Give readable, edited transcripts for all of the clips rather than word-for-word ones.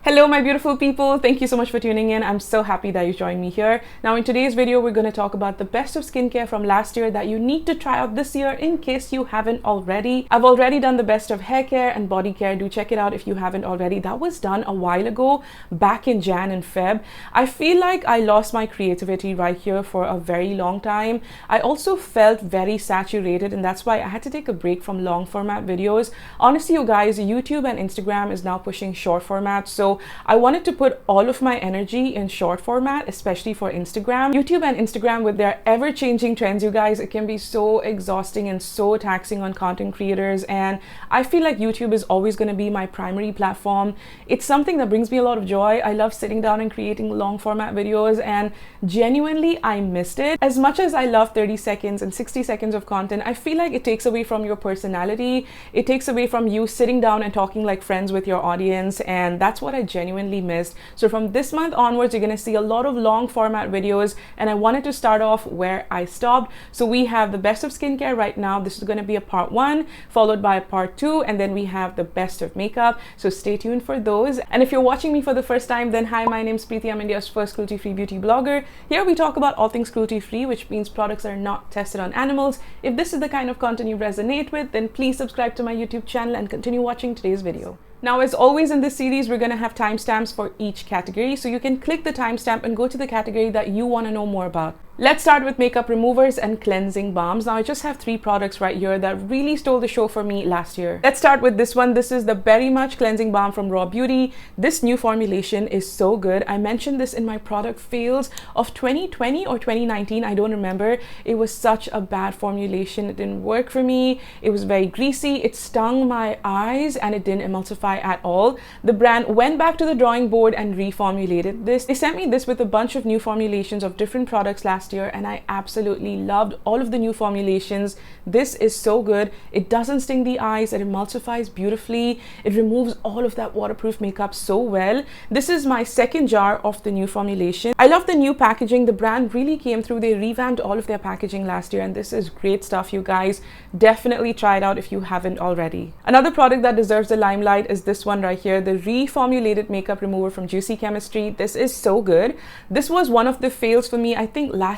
Hello my beautiful people, thank you so much for tuning in. I'm so happy that you joined me here. Now in today's video, we're going to talk about the best of skincare from last year that you need to try out this year in case you haven't already. I've already done the best of hair care and body care. Do check it out if you haven't already. That was done a while ago, back in Jan and Feb. I feel like I lost my creativity right here for a very long time. I also felt very saturated, and that's why I had to take a break from long format videos. Honestly, you guys, YouTube and Instagram is now pushing short format, so I wanted to put all of my energy in short format, especially for Instagram. YouTube and Instagram, with their ever-changing trends, you guys, it can be so exhausting and so taxing on content creators, and I feel like YouTube is always going to be my primary platform. It's something that brings me a lot of joy. I love sitting down and creating long format videos, and genuinely I missed it. As much as I love 30 seconds and 60 seconds of content, I feel like it takes away from your personality. It takes away from you sitting down and talking like friends with your audience, and that's what I genuinely missed. So from this month onwards, you're going to see a lot of long format videos, and I wanted to start off where I stopped. So we have the best of skincare right now. This is going to be a part 1 followed by a part 2, and then we have the best of makeup. So stay tuned for those. And if you're watching me for the first time, then hi, my name's Preiti. I'm India's first cruelty-free beauty blogger. Here we talk about all things cruelty-free, which means products that are not tested on animals. If this is the kind of content you resonate with, then please subscribe to my YouTube channel and continue watching today's video. Now, as always in this series, we're going to have timestamps for each category, so you can click the timestamp and go to the category that you want to know more about. Let's start with makeup removers and cleansing balms. Now, I just have 3 products right here that really stole the show for me last year. Let's start with this one. This is the Berry Much Cleansing Balm from Raw Beauty. This new formulation is so good. I mentioned this in my product fails of 2020 or 2019. I don't remember. It was such a bad formulation. It didn't work for me. It was very greasy. It stung my eyes and it didn't emulsify at all. The brand went back to the drawing board and reformulated this. They sent me this with a bunch of new formulations of different products last year, and I absolutely loved all of the new formulations. This is so good. It doesn't sting the eyes. It emulsifies beautifully. It removes all of that waterproof makeup so well. This is my second jar of the new formulation. I love the new packaging. The brand really came through. They revamped all of their packaging last year, and this is great stuff, you guys. Definitely try it out if you haven't already. Another product that deserves the limelight is this one right here, the reformulated makeup remover from Juicy Chemistry. This is so good. This was one of the fails for me, I think last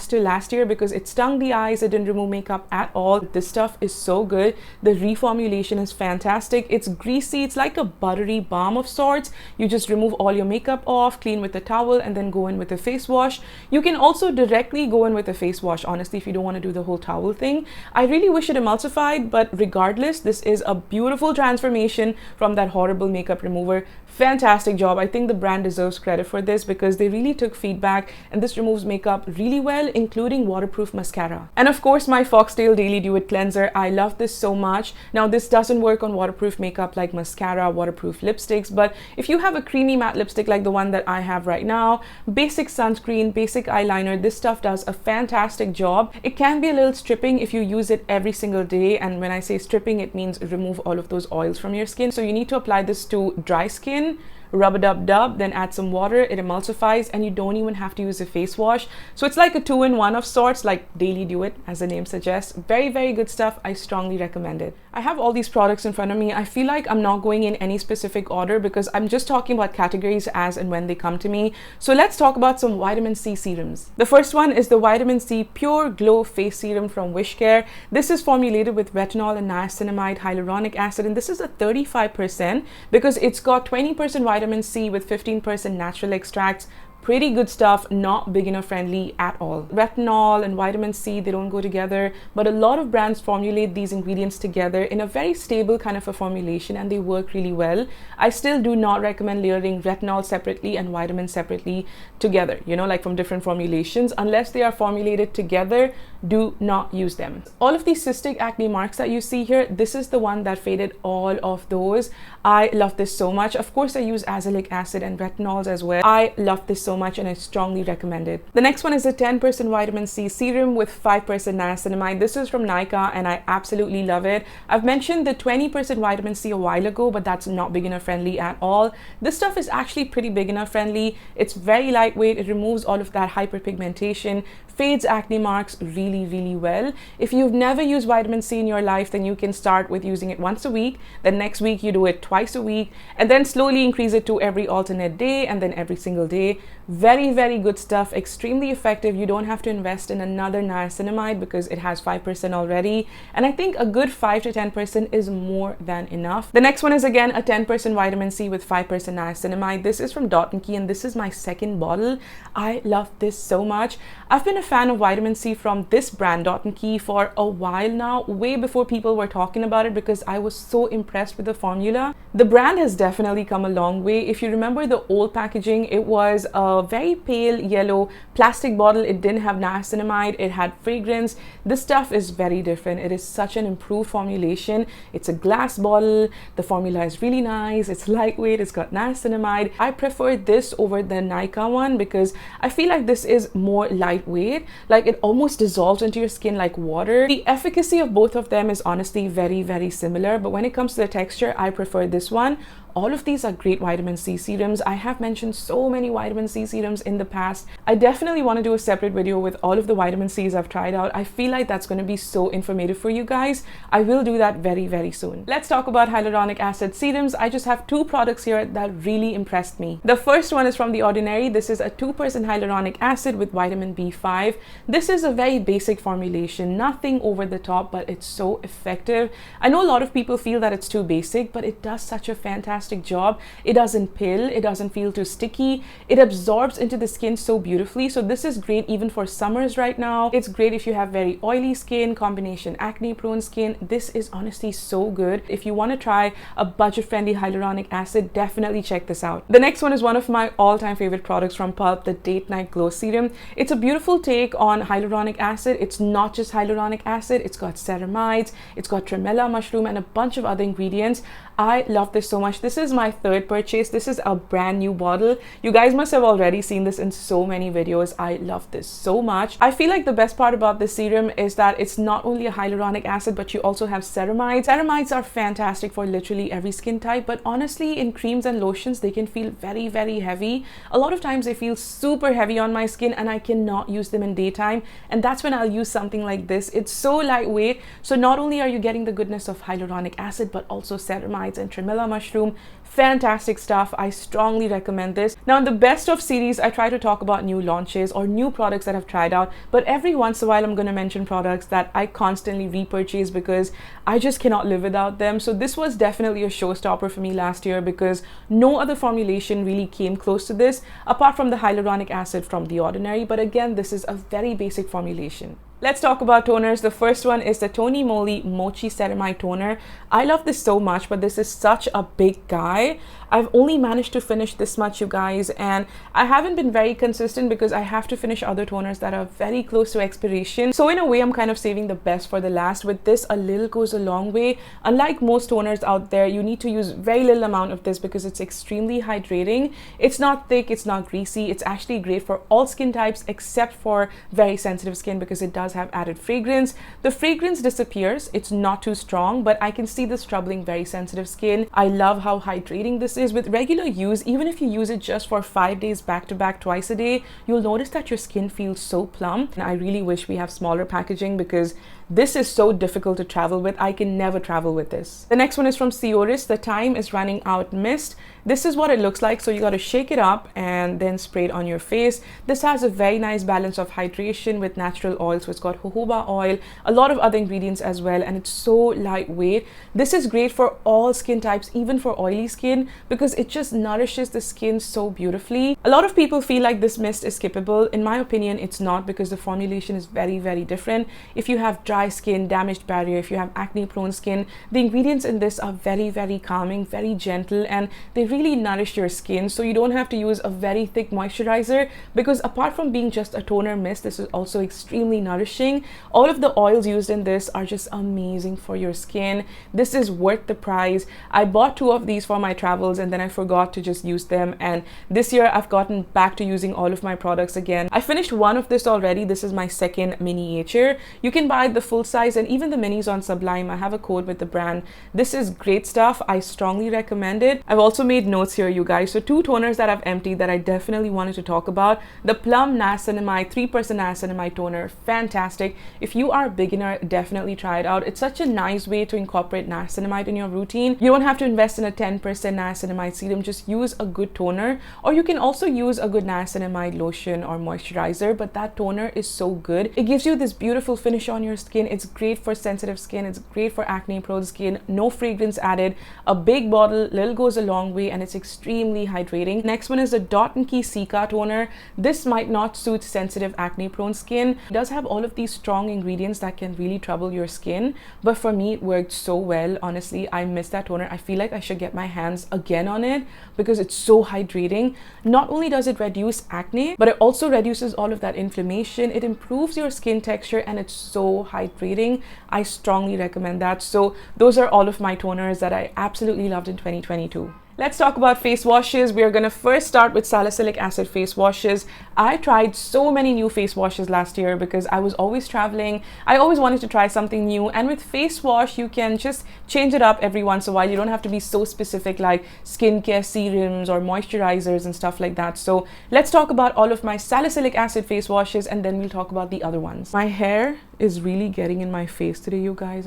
year, because it stung the eyes. It didn't remove makeup at all. This stuff is so good. The reformulation is fantastic. It's greasy. It's like a buttery balm of sorts. You just remove all your makeup off, clean with a towel, and then go in with a face wash. You can also directly go in with a face wash, honestly, if you don't want to do the whole towel thing. I really wish it emulsified, but regardless, this is a beautiful transformation from that horrible makeup remover. Fantastic job. I think the brand deserves credit for this because they really took feedback, and this removes makeup really well, including waterproof mascara. And of course, my Foxtail Daily Dew It Cleanser. I love this so much. Now, this doesn't work on waterproof makeup like mascara, waterproof lipsticks, but if you have a creamy matte lipstick like the one that I have right now, basic sunscreen, basic eyeliner, this stuff does a fantastic job. It can be a little stripping if you use it every single day, and when I say stripping, it means remove all of those oils from your skin. So you need to apply this to dry skin, rub it up, then add some water. It emulsifies, and you don't even have to use a face wash. So it's like a 2-in-1 of sorts, like Daily Dew It, as the name suggests. Very, very good stuff. I strongly recommend it. I have all these products in front of me. I feel like I'm not going in any specific order because I'm just talking about categories as and when they come to me. So let's talk about some vitamin C serums. The first one is the Vitamin C Pure Glow Face Serum from Wishcare. This is formulated with retinol and niacinamide hyaluronic acid, and this is a 35% because it's got 20% vitamin C with 15% natural extracts. Pretty good stuff, not beginner friendly at all. Retinol and vitamin C, they don't go together, but a lot of brands formulate these ingredients together in a very stable kind of a formulation, and they work really well. I still do not recommend layering retinol separately and vitamins separately together, you know, like from different formulations. Unless they are formulated together, do not use them. All of these cystic acne marks that you see here, this is the one that faded all of those. I love this so much. Of course, I use azelaic acid and retinols as well. I love this so much, and I strongly recommend it. The next one is a 10% vitamin C serum with 5% niacinamide. This is from Nykaa, and I absolutely love it. I've mentioned the 20% vitamin C a while ago, but that's not beginner friendly at all. This stuff is actually pretty beginner friendly. It's very lightweight. It removes all of that hyperpigmentation, fades acne marks really really well. If you've never used vitamin C in your life, then you can start with using it once a week. Then next week you do it twice a week, and then slowly increase it to every alternate day and then every single day. Very good stuff, extremely effective. You don't have to invest in another niacinamide because it has 5% already, and I think a good 5 to 10% is more than enough. The next one is again a 10% vitamin C with 5% niacinamide. This is from Dot & Key, and this is my second bottle. I love this so much. I've been a fan of vitamin C from this brand, Dot & Key, for a while now, way before people were talking about it, because I was so impressed with the formula. The brand has definitely come a long way. If you remember the old packaging, it was a very pale yellow plastic bottle. It didn't have niacinamide, it had fragrance. This stuff is very different. It is such an improved formulation. It's a glass bottle. The formula is really nice. It's lightweight. It's got niacinamide. I prefer this over the Nykaa one because I feel like this is more lightweight. Like it almost dissolves into your skin like water. The efficacy of both of them is honestly very similar, but when it comes to the texture, I prefer this one. All of these are great vitamin C serums. I have mentioned so many vitamin C serums in the past. I definitely want to do a separate video with all of the vitamin C's I've tried out. I feel like that's going to be so informative for you guys. I will do that very soon. Let's talk about hyaluronic acid serums. I just have two products here that really impressed me. The first one is from The Ordinary. This is a 2% hyaluronic acid with vitamin B5. This is a very basic formulation, nothing over the top, but it's so effective. I know a lot of people feel that it's too basic, but it does such a fantastic job. It doesn't pill, it doesn't feel too sticky, it absorbs into the skin so beautifully. So this is great even for summers right now. It's great if you have very oily skin, combination acne prone skin. This is honestly so good. If you want to try a budget friendly hyaluronic acid, definitely check this out. The next one is one of my all-time favorite products from Pulp, the Date Night Glow Serum. It's a beautiful take on hyaluronic acid. It's not just hyaluronic acid, it's got ceramides, it's got tremella mushroom and a bunch of other ingredients. I love this so much. This is my third purchase. This is a brand new bottle. You guys must have already seen this in so many videos. I love this so much. I feel like the best part about this serum is that it's not only a hyaluronic acid, but you also have ceramides. Ceramides are fantastic for literally every skin type, but honestly in creams and lotions they can feel very heavy. A lot of times they feel super heavy on my skin and I cannot use them in daytime, and that's when I'll use something like this. It's so lightweight, so not only are you getting the goodness of hyaluronic acid, but also ceramides and tremella mushroom. Fantastic stuff. I strongly recommend this. Now in the best of series, I try to talk about new launches or new products that I've tried out, but every once in a while I'm going to mention products that I constantly repurchase because I just cannot live without them. So this was definitely a showstopper for me last year because no other formulation really came close to this apart from the hyaluronic acid from The Ordinary, but again this is a very basic formulation. Let's talk about toners. The first one is the Tony Moly Mochi Ceramide Toner. I love this so much, but this is such a big guy. I've only managed to finish this much, you guys, and I haven't been very consistent because I have to finish other toners that are very close to expiration. So in a way, I'm kind of saving the best for the last. With this, a little goes a long way. Unlike most toners out there, you need to use very little amount of this because it's extremely hydrating. It's not thick, it's not greasy. It's actually great for all skin types except for very sensitive skin because it does have added fragrance. The fragrance disappears. It's not too strong, but I can see this troubling very sensitive skin. I love how hydrating this is. With regular use, even if you use it just for 5 days back to back twice a day, you'll notice that your skin feels so plump. And I really wish we have smaller packaging because this is so difficult to travel with. I can never travel with this. The next one is from Cioris, the Time is Running Out Mist. This is what it looks like. So you got to shake it up and then spray it on your face. This has a very nice balance of hydration with natural oils. So it's got jojoba oil, a lot of other ingredients as well, and it's so lightweight. This is great for all skin types, even for oily skin, because it just nourishes the skin so beautifully. A lot of people feel like this mist is skippable. In my opinion, it's not, because the formulation is very different. If you have dry skin, damaged barrier, if you have acne prone skin, the ingredients in this are very calming, very gentle, and they really nourish your skin. So you don't have to use a very thick moisturizer, because apart from being just a toner mist, this is also extremely nourishing. All of the oils used in this are just amazing for your skin. This is worth the price. I bought 2 of these for my travels and then I forgot to just use them, and this year I've gotten back to using all of my products again. I finished one of this already. This is my second miniature. You can buy the full size and even the minis on Sublime. I have a code with the brand. This is great stuff. I strongly recommend it. I've also made notes here, you guys. So 2 toners that I've emptied that I definitely wanted to talk about. The Plum Niacinamide 3% Niacinamide toner, fantastic. If you are a beginner, definitely try it out. It's such a nice way to incorporate niacinamide in your routine. You don't have to invest in a 10% niacinamide serum. Just use a good toner, or you can also use a good niacinamide lotion or moisturizer, but that toner is so good. It gives you this beautiful finish on your skin. It's great for sensitive skin. It's great for acne prone skin. No fragrance added. A big bottle, little goes a long way, and it's extremely hydrating. Next one is the Dot & Key Cica toner. This might not suit sensitive acne prone skin. It does have all of these strong ingredients that can really trouble your skin, but for me it worked so well. Honestly, I miss that toner. I feel like I should get my hands again on it because it's so hydrating. Not only does it reduce acne, but it also reduces all of that inflammation. It improves your skin texture and it's so hydrating. I strongly recommend that. So those are all of my toners that I absolutely loved in 2022. Let's talk about face washes. We are going to first start with salicylic acid face washes. I tried so many new face washes last year because I was always traveling. I always wanted to try something new, and with face wash you can just change it up every once in a while. You don't have to be so specific like skincare serums or moisturizers and stuff like that. So let's talk about all of my salicylic acid face washes and then we'll talk about the other ones. My hair is really getting in my face today, you guys.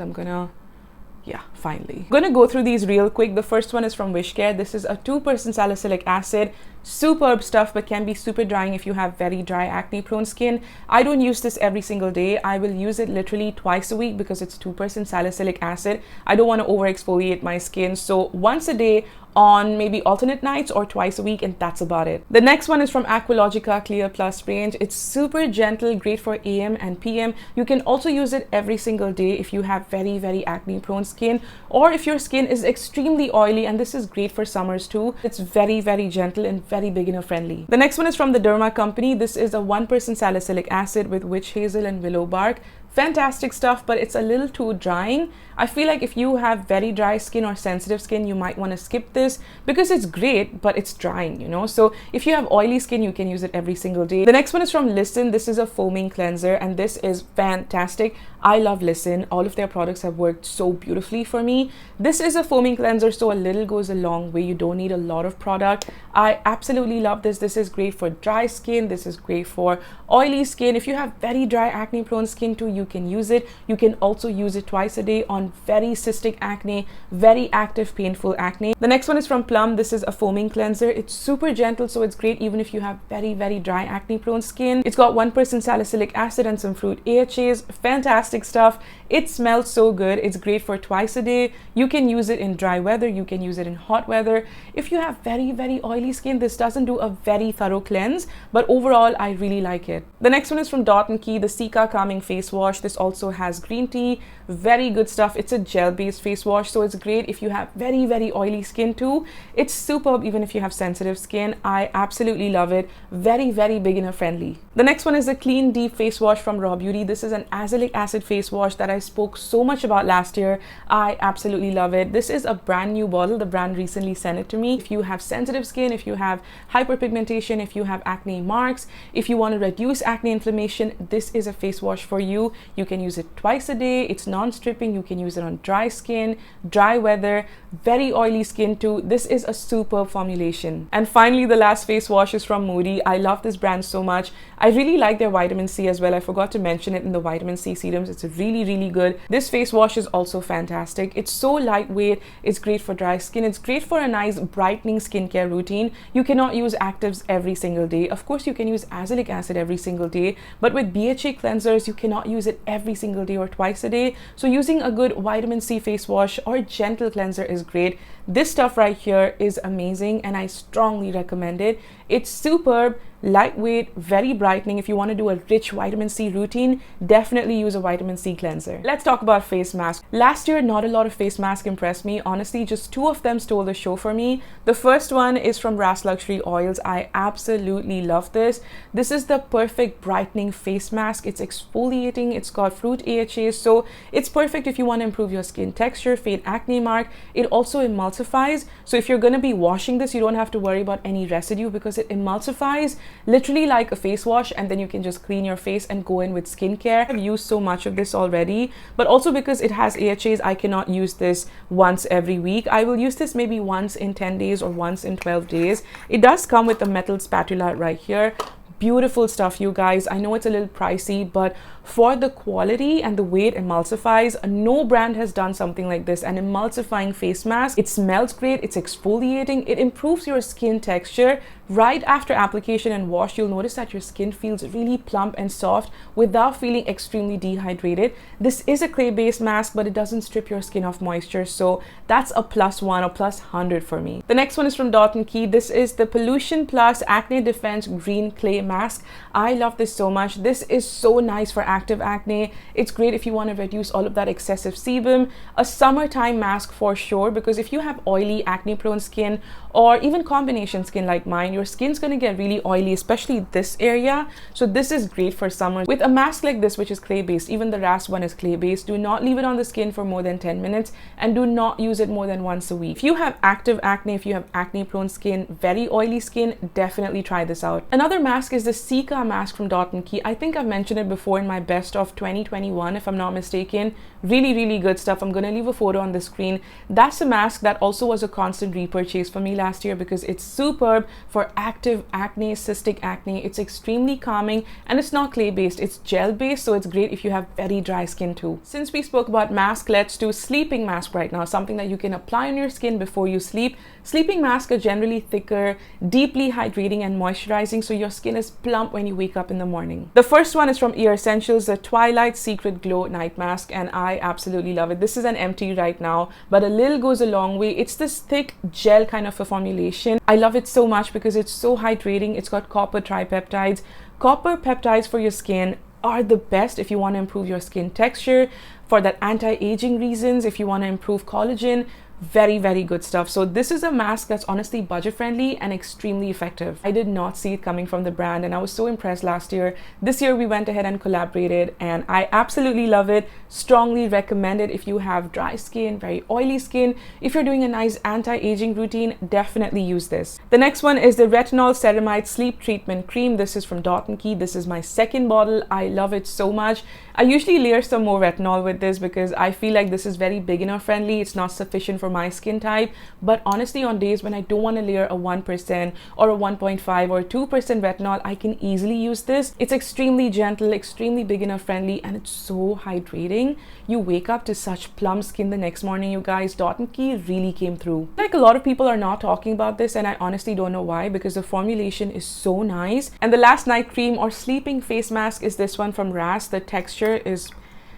Yeah, finally. I'm gonna go through these real quick. The first one is from Wishcare. This is a 2% salicylic acid. Superb stuff, but can be super drying if you have very dry acne prone skin. I don't use this every single day. I will use it literally twice a week because it's 2% salicylic acid. I don't want to over exfoliate my skin, so once a day on maybe alternate nights or twice a week, and that's about it. The next one is from Aqualogica Clear Plus range. It's super gentle, great for AM and PM. You can also use it every single day if you have very acne prone skin, or if your skin is extremely oily, and this is great for summers too. It's very gentle and very beginner friendly. The next one is from the Derma Company. This is a 1% salicylic acid with witch hazel and willow bark. Fantastic stuff, but it's a little too drying. I feel like if you have very dry skin or sensitive skin, you might want to skip this because it's great, but it's drying, you know. So if you have oily skin, you can use it every single day. The next one is from Listen. This is a foaming cleanser, and this is fantastic. I love Listen. All of their products have worked so beautifully for me. This is a foaming cleanser, so a little goes a long way. You don't need a lot of product. I absolutely love this. This is great for dry skin. This is great for oily skin. If you have very dry acne prone skin too, you can use it. You can also use it twice a day on very cystic acne, very active painful acne. The next one is from Plum. This is a foaming cleanser. It's super gentle, so it's great even if you have very dry acne prone skin. It's got 1% salicylic acid and some fruit AHAs. Fantastic stuff. It smells so good. It's great for twice a day. You can use it in dry weather. You can use it in hot weather. If you have very oily skin, this doesn't do a very thorough cleanse, but overall I really like it. The next one is from Dot & Key, the Cica Calming Face Wash. This also has green tea. Very good stuff. It's a gel-based face wash, so it's great if you have very oily skin too. It's superb even if you have sensitive skin. I absolutely love it. Very beginner friendly. The next one is the Clean Deep Face Wash from Raw Beauty. This is an azelaic acid face wash that I spoke so much about last year. I absolutely love it. This is a brand new bottle. The brand recently sent it to me. If you have sensitive skin, if you have hyperpigmentation, if you have acne marks, if you want to reduce acne inflammation, this is a face wash for you. You can use it twice a day. It's non-stripping. You can use it on dry skin, dry weather, very oily skin too. This is a superb formulation. And finally, the last face wash is from Moody. I love this brand so much. I really like their vitamin C as well. I forgot to mention it in the vitamin C serums. It's really good. This face wash is also fantastic. It's so lightweight. It's great for dry skin. It's great for a nice brightening skincare routine. You cannot use actives every single day. Of course, you can use azelaic acid every single day, but with BHA cleansers, you cannot use it every single day or twice a day. So using a good vitamin C face wash or gentle cleanser is great. This stuff right here is amazing and I strongly recommend it. It's superb, lightweight, very brightening. If you want to do a rich vitamin C routine, definitely use a vitamin C cleanser. Let's talk about face masks. Last year, not a lot of face masks impressed me. Honestly, just 2 of them stole the show for me. The first one is from Ras Luxury Oils. I absolutely love this. This is the perfect brightening face mask. It's exfoliating. It's got fruit AHAs, so It's perfect if you want to improve your skin texture, fade acne mark. It also emulsifies. So if you're going to be washing this, you don't have to worry about any residue because it emulsifies literally like a face wash, and then you can just clean your face and go in with skincare. I've used so much of this already, but also because it has AHAs, I cannot use this once every week. I will use this maybe once in 10 days or once in 12 days. It does come with a metal spatula right here. Beautiful stuff, you guys. I know it's a little pricey, but for the quality and the way it emulsifies, no brand has done something like this. An emulsifying face mask. It smells great. It's exfoliating. It improves your skin texture. Right after application and wash, you'll notice that your skin feels really plump and soft without feeling extremely dehydrated. This is a clay-based mask, but it doesn't strip your skin of moisture, so that's a +1 or +100 for me. The next one is from Dot & Key. This is the Pollution Plus Acne Defense Green Clay Mask. I love this so much. This is so nice for active acne. It's great if you want to reduce all of that excessive sebum. A summertime mask for sure, because if you have oily, acne-prone skin or even combination skin like mine, your skin's going to get really oily, especially this area. So this is great for summer. With a mask like this, which is clay-based, even the RAS one is clay-based, do not leave it on the skin for more than 10 minutes and do not use it more than once a week. If you have active acne, if you have acne-prone skin, very oily skin, definitely try this out. Another mask is the Cica mask from Dot & Key. I think I've mentioned it before in my best of 2021, if I'm not mistaken. Really, really good stuff. I'm going to leave a photo on the screen. That's a mask that also was a constant repurchase for me last year because it's superb for active acne, cystic acne. It's extremely calming and it's not clay based, it's gel based, so it's great if you have very dry skin too. Since we spoke about mask, let's do sleeping mask right now, something that you can apply on your skin before you sleep. Sleeping masks are generally thicker, deeply hydrating and moisturizing, so your skin is plump when you wake up in the morning. The first one is from Ear Essentials, the Twilight Secret Glow Night Mask, and I absolutely love it. This is an empty right now, but a little goes a long way. It's this thick gel kind of a formulation. I love it so much because it's so hydrating. It's got copper tripeptides. Copper peptides for your skin are the best if you want to improve your skin texture, for that anti-aging reasons, if you want to improve collagen. Very, very good stuff. So this is a mask that's honestly budget friendly and extremely effective. I did not see it coming from the brand and I was so impressed last year. This year we went ahead and collaborated and I absolutely love it. Strongly recommend it if you have dry skin, very oily skin. If you're doing a nice anti-aging routine, definitely use this. The next one is the Retinol Ceramide Sleep Treatment Cream. This is from Dot & Key. This is my second bottle. I love it so much. I usually layer some more retinol with this because I feel like this is very beginner friendly. It's not sufficient for my skin type, but honestly on days when I don't want to layer a 1% or a 1.5 or 2% retinol, I can easily use this. It's extremely gentle, extremely beginner friendly, and it's so hydrating. You wake up to such plump skin the next morning, you guys. Dot & Key really came through. Like, a lot of people are not talking about this and I honestly don't know why, because the formulation is so nice. And the last night cream or sleeping face mask is this one from RAS. The texture is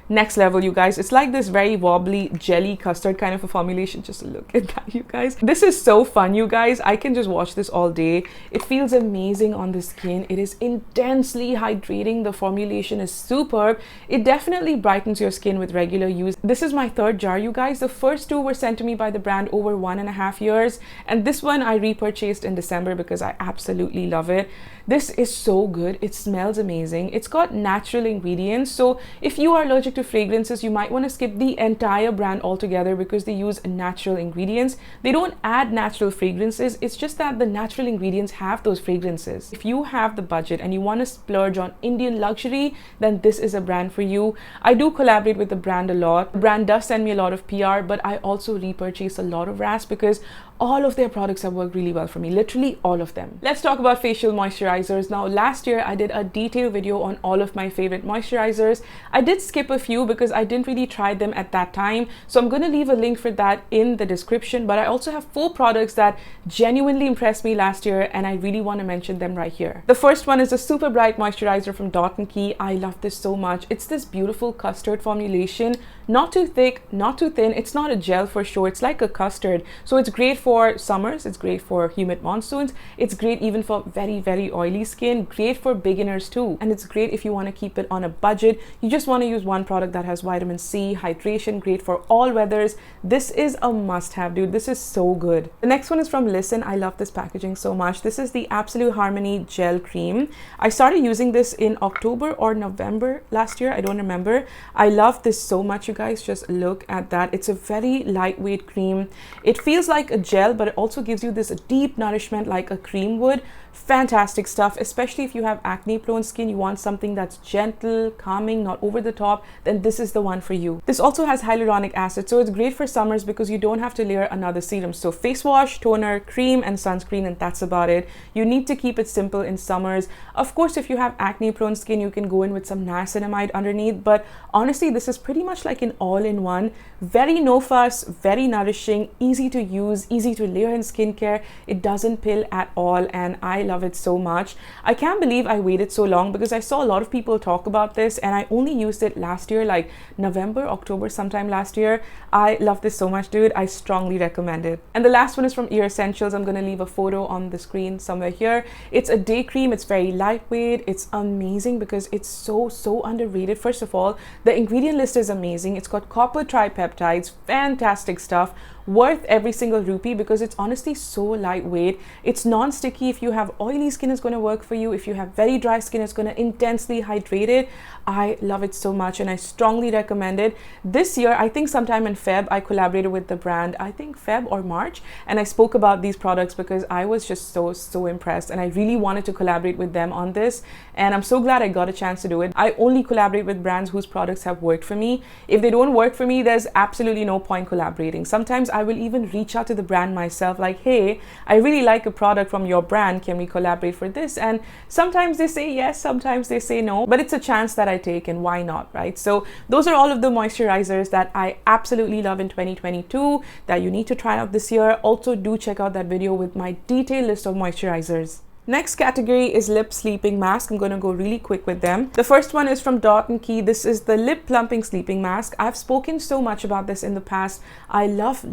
next level, you guys. It's like this very wobbly jelly custard kind of a formulation. Just look at that, you guys. This is so fun, you guys. I can just watch this all day. It feels amazing on the skin. It is intensely hydrating. The formulation is superb. It definitely brightens your skin with regular use. This is my third jar, you guys. The first two were sent to me by the brand over 1.5 years, and this one I repurchased in December because I absolutely love it. This is so good. It smells amazing. It's got natural ingredients, so if you are allergic to fragrances, you might want to skip the entire brand altogether because they use natural ingredients. They don't add natural fragrances. It's just that the natural ingredients have those fragrances. If you have the budget and you want to splurge on Indian luxury, then this is a brand for you. I do collaborate with the brand a lot. The brand does send me a lot of PR, but I also repurchase a lot of RAS because all of their products have worked really well for me, literally all of them. Let's talk about facial moisturizers. Now, last year I did a detailed video on all of my favorite moisturizers. I did skip a few because I didn't really try them at that time, so I'm going to leave a link for that in the description. But I also have 4 products that genuinely impressed me last year and I really want to mention them right here. The first one is a Super Bright moisturizer from Dot & Key. I love this so much. It's this beautiful custard formulation, not too thick, not too thin. It's not a gel for sure. It's like a custard, so it's great for for summers, it's great for humid monsoons, it's great even for very oily skin, great for beginners too, and it's great if you want to keep it on a budget. You just want to use one product that has vitamin C, hydration, great for all weathers. This is a must-have, dude. This is so good. The next one is from Listen. I love this packaging so much. This is the Absolute Harmony Gel Cream. I started using this in October or November last year. I don't remember. I love this so much, you guys. Just look at that. It's a very lightweight cream. It feels like a gel, but it also gives you this deep nourishment like a cream would. Fantastic stuff, especially if you have acne prone skin. You want something that's gentle, calming, not over the top, then this is the one for you. This also has hyaluronic acid, so it's great for summers because you don't have to layer another serum. So face wash, toner, cream, and sunscreen, and that's about it. You need to keep it simple in summers. Of course, if you have acne prone skin, you can go in with some niacinamide underneath, but honestly, this is pretty much like an all-in-one. Very no fuss, very nourishing, easy to use, easy to layer in skincare. It doesn't pill at all, and I love it so much. I can't believe I waited so long because I saw a lot of people talk about this, and I only used it last year, like November, October, sometime last year. I love this so much, dude. I strongly recommend it. And the last one is from Ear Essentials. I'm gonna leave a photo on the screen somewhere here. It's a day cream. It's very lightweight. It's amazing because it's so underrated. First of all, the ingredient list is amazing. It's got copper tripeptides, fantastic stuff, worth every single rupee because it's honestly so lightweight. It's non-sticky. If you have oily skin, it's going to work for you. If you have very dry skin, it's going to intensely hydrate it. I love it so much and I strongly recommend it. This year, I think sometime in Feb, I collaborated with the brand, I think Feb or March, and I spoke about these products because I was just so impressed and I really wanted to collaborate with them on this, and I'm so glad I got a chance to do it. I only collaborate with brands whose products have worked for me. If they don't work for me, there's absolutely no point collaborating. Sometimes I will even reach out to the brand myself like, hey, I really like a product from your brand, can we collaborate for this? And sometimes they say yes, sometimes they say no, but it's a chance that I take, and why not, right? So those are all of the moisturizers that I absolutely love in 2022 that you need to try out this year. Also, do check out that video with my detailed list of moisturizers. Next category is lip sleeping mask. I'm going to go really quick with them. The first one is from Dot & Key. This is the lip plumping sleeping mask. I've spoken so much about this in the past. I love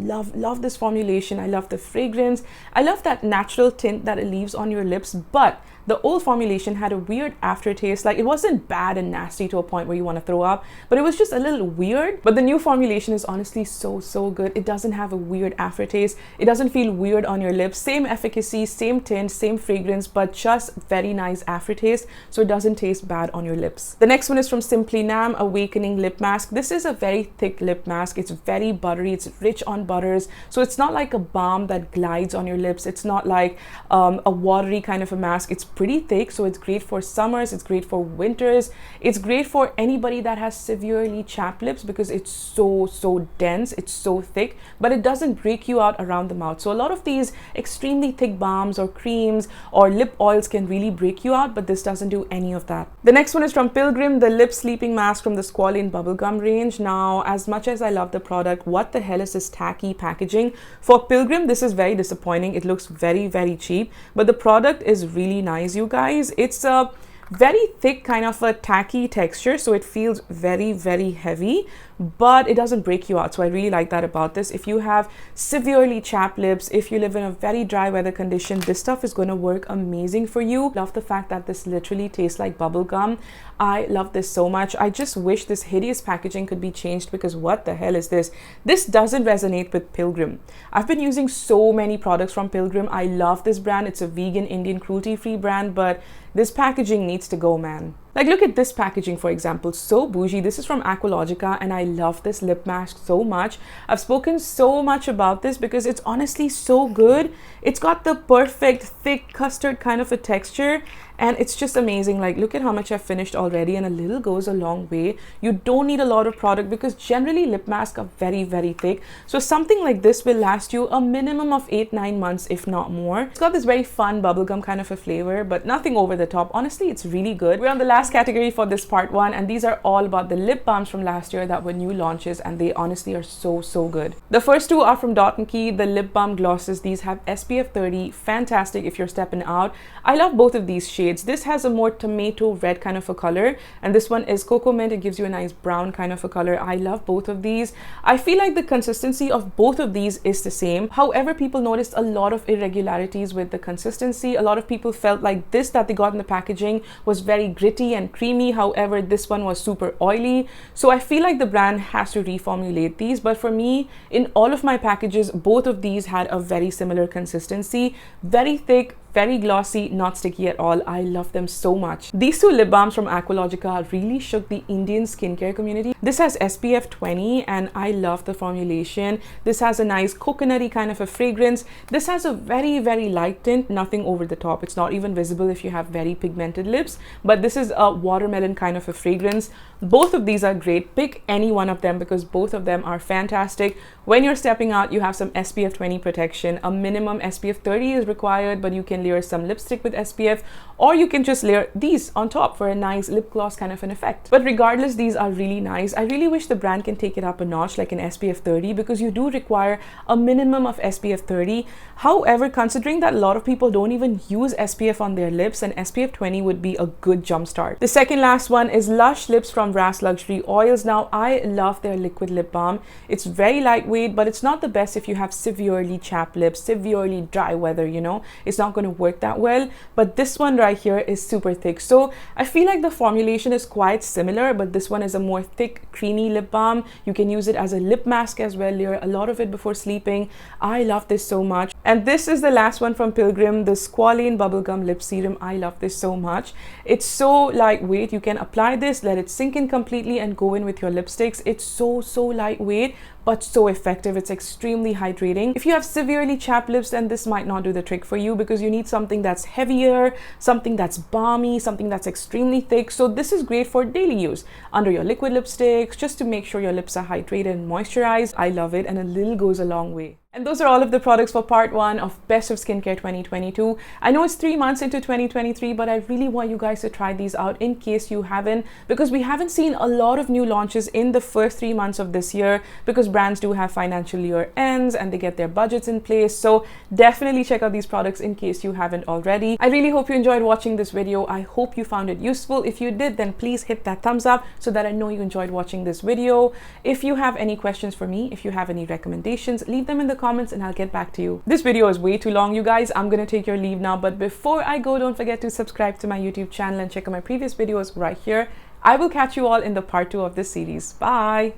this formulation. I love the fragrance. I love that natural tint that it leaves on your lips, but the old formulation had a weird aftertaste. Like, it wasn't bad and nasty to a point where you want to throw up, but it was just a little weird. But the new formulation is honestly so good. It doesn't have a weird aftertaste. It doesn't feel weird on your lips. Same efficacy, same tint, same fragrance, but just very nice aftertaste, so it doesn't taste bad on your lips. The next one is from Simply Nam Awakening Lip Mask. This is a very thick lip mask. It's very buttery. It's rich on butters, so it's not like a balm that glides on your lips. It's not like a watery kind of a mask. It's pretty thick, so it's great for summers, it's great for winters, it's great for anybody that has severely chapped lips because it's so dense, it's so thick, but it doesn't break you out around the mouth. So a lot of these extremely thick balms or creams or lip oils can really break you out, but this doesn't do any of that. The next one is from Pilgrim, the lip sleeping mask from the Squalene bubblegum range. Now, as much as I love the product, what the hell is this tacky packaging? For Pilgrim, this is very disappointing. It looks very cheap, but the product is really nice, you guys. It's a very thick kind of a tacky texture, so it feels very heavy, but it doesn't break you out. So I really like that about this. If you have severely chapped lips, if you live in a very dry weather condition, this stuff is going to work amazing for you. Love the fact that this literally tastes like bubble gum. I love this so much. I just wish this hideous packaging could be changed because what the hell is this? This doesn't resonate with Pilgrim. I've been using so many products from Pilgrim. I love this brand. It's a vegan, Indian, cruelty-free brand, but this packaging needs to go, man. Like, look at this packaging, for example. So bougie. This is from Aqualogica, and I love this lip mask so much. I've spoken so much about this because it's honestly so good. It's got the perfect thick custard kind of a texture, and it's just amazing. Like, look at how much I've finished already, and a little goes a long way. You don't need a lot of product because generally lip masks are very thick. So something like this will last you a minimum of 8-9 months, if not more. It's got this very fun bubblegum kind of a flavor, but nothing over the top. Honestly, it's really good. We're on the last category for this part one, and these are all about the lip balms from last year that were new launches, and they honestly are so good. The first two are from Dot & Key, the lip balm glosses. These have SPF 30, fantastic if you're stepping out. I love both of these shades. shades. This has a more tomato red kind of a color, and this one is cocoa mint. It gives you a nice brown kind of a color. I love both of these. I feel like the consistency of both of these is the same. However, people noticed a lot of irregularities with the consistency. A lot of people felt like this that they got in the packaging was very gritty and creamy. However, this one was super oily. So I feel like the brand has to reformulate these. But for me, in all of my packages, both of these had a very similar consistency. Very thick, very glossy, not sticky at all. I love them so much. These two lip balms from Aqualogica really shook the Indian skincare community. This has SPF 20 and I love the formulation. This has a nice coconutty kind of a fragrance. This has a very, very light tint, nothing over the top. It's not even visible if you have very pigmented lips, but this is a watermelon kind of a fragrance. Both of these are great. Pick any one of them because both of them are fantastic. When you're stepping out, you have some SPF 20 protection. A minimum SPF 30 is required, but you can layer some lipstick with SPF, or you can just layer these on top for a nice lip gloss kind of an effect. But regardless, these are really nice. I really wish the brand can take it up a notch like an SPF 30 because you do require a minimum of SPF 30. However, considering that a lot of people don't even use SPF on their lips, and SPF 20 would be a good jump start. The second last one is Lush Lips from Ras Luxury Oils. Now, I love their liquid lip balm. It's very lightweight, but it's not the best if you have severely chapped lips, severely dry weather, you know. It's not going to work that well. But this one right here is super thick. So I feel like the formulation is quite similar, but this one is a more thick, creamy lip balm. You can use it as a lip mask as well, layer a lot of it before sleeping. I love this so much. And this is the last one from Pilgrim, the Squalane Bubblegum Lip Serum. I love this so much. It's so lightweight. You can apply this, let it sink in completely and go in with your lipsticks. It's so lightweight, but so effective. It's extremely hydrating. If you have severely chapped lips, then this might not do the trick for you because you need something that's heavier, something that's balmy, something that's extremely thick. So this is great for daily use under your liquid lipsticks, just to make sure your lips are hydrated and moisturized. I love it, and a little goes a long way. And those are all of the products for part 1 of Best of Skincare 2022. I know it's 3 months into 2023, but I really want you guys to try these out in case you haven't, because we haven't seen a lot of new launches in the first 3 months of this year because brands do have financial year ends and they get their budgets in place. So definitely check out these products in case you haven't already. I really hope you enjoyed watching this video. I hope you found it useful. If you did, then please hit that thumbs up so that I know you enjoyed watching this video. If you have any questions for me, if you have any recommendations, leave them in the comments and I'll get back to you. This video is way too long, you guys. I'm gonna take your leave now, but before I go, don't forget to subscribe to my YouTube channel and check out my previous videos right here. I will catch you all in the part 2 of this series. Bye.